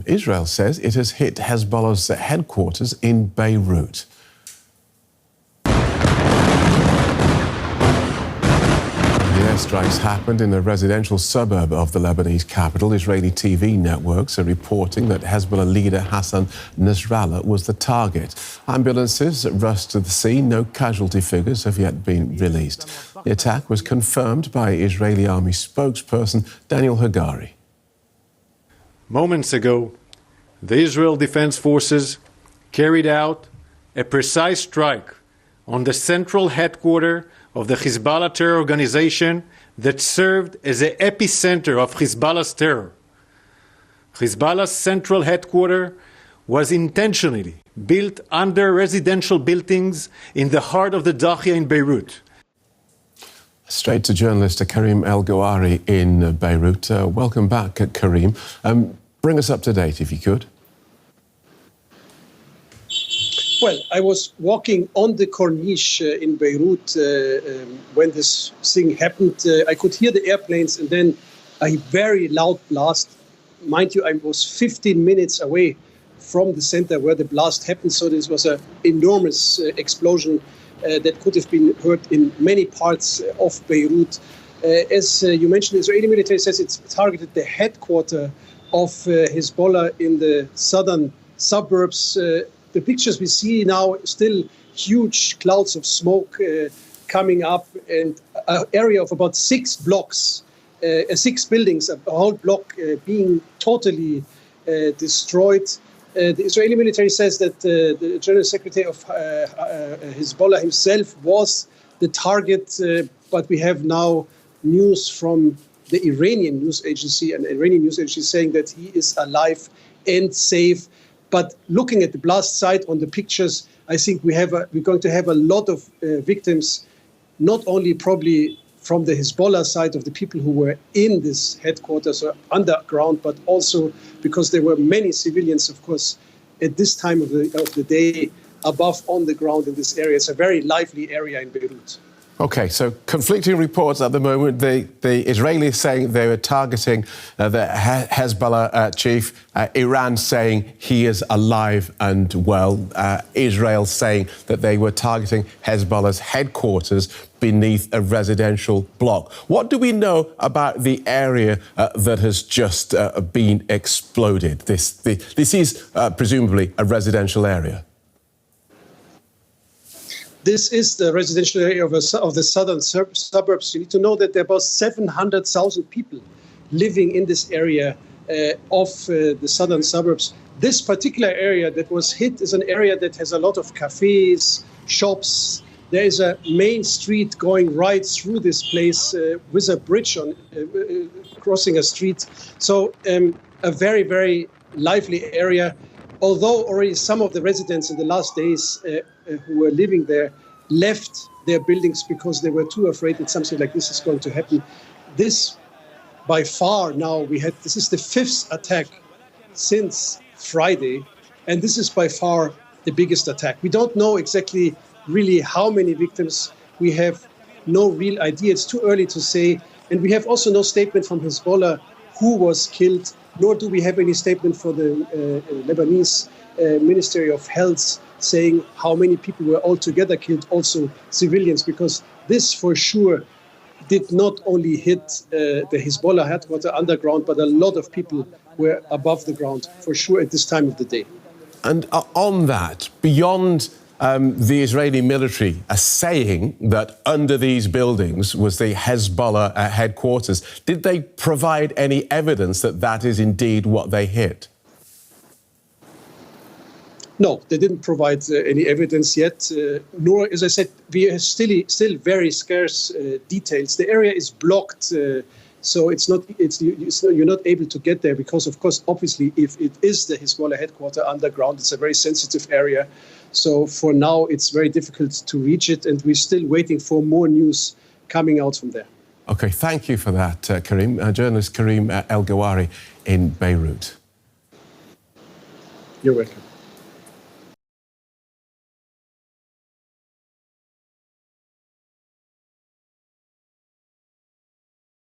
Israel says it has hit Hezbollah's headquarters in Beirut. The airstrikes happened in a residential suburb of the Lebanese capital. Israeli TV networks are reporting that Hezbollah leader Hassan Nasrallah was the target. Ambulances rushed to the scene. No casualty figures have yet been released. The attack was confirmed by Israeli army spokesperson Daniel Hagari. Moments ago, the Israel Defense Forces carried out a precise strike on the central headquarters of the Hezbollah terror organization that served as the epicenter of Hezbollah's terror. Hezbollah's central headquarters was intentionally built under residential buildings in the heart of the Dahia in Beirut. Straight to journalist Karim El-Gawari in Beirut. Welcome back, Karim. Bring us up to date, if you could. Well, I was walking on the Corniche in Beirut when this thing happened. I could hear the airplanes and then a very loud blast. Mind you, I was 15 minutes away from the center where the blast happened, so this was an enormous explosion that could have been heard in many parts of Beirut. As you mentioned, the Israeli military says it's targeted the headquarters of Hezbollah in the southern suburbs. The pictures we see now, still huge clouds of smoke coming up, and an area of about 6 blocks, 6 buildings, a whole block being totally destroyed. The Israeli military says that the General Secretary of Hezbollah himself was the target, but we have now news from the Iranian news agency, an Iranian news agency saying that he is alive and safe. But looking at the blast site on the pictures, I think we're going to have a lot of victims, not only probably from the Hezbollah side of the people who were in this headquarters or underground, but also because there were many civilians, of course, at this time of the day above on the ground in this area. It's a very lively area in Beirut. OK, so conflicting reports at the moment. The Israelis saying they were targeting the Hezbollah chief, Iran saying he is alive and well, Israel saying that they were targeting Hezbollah's headquarters beneath a residential block. What do we know about the area that has just been exploded? This is presumably a residential area. This is the residential area of the southern suburbs. You need to know that there are about 700,000 people living in this area of the southern suburbs. This particular area that was hit is an area that has a lot of cafes, shops. There is a main street going right through this place with a bridge on crossing a street. So a very, very lively area. Although already some of the residents in the last days who were living there left their buildings because they were too afraid that something like this is going to happen. This, by far now, this is the 5th attack since Friday, and this is by far the biggest attack. We don't know exactly really how many victims. We have no real idea. It's too early to say. And we have also no statement from Hezbollah who was killed, nor do we have any statement for the Lebanese Ministry of Health saying how many people were altogether killed, also civilians, because this for sure did not only hit the Hezbollah headquarters underground, but a lot of people were above the ground, for sure, at this time of the day. And on that, beyond the Israeli military are saying that under these buildings was the Hezbollah headquarters, did they provide any evidence that that is indeed what they hit? No, they didn't provide any evidence yet, nor, as I said, we have still very scarce details. The area is blocked, so you're not able to get there because, of course, obviously, if it is the Hezbollah headquarters underground, it's a very sensitive area. So for now, it's very difficult to reach it, and we're still waiting for more news coming out from there. OK, thank you for that, Karim. Journalist Karim El-Gawari in Beirut. You're welcome.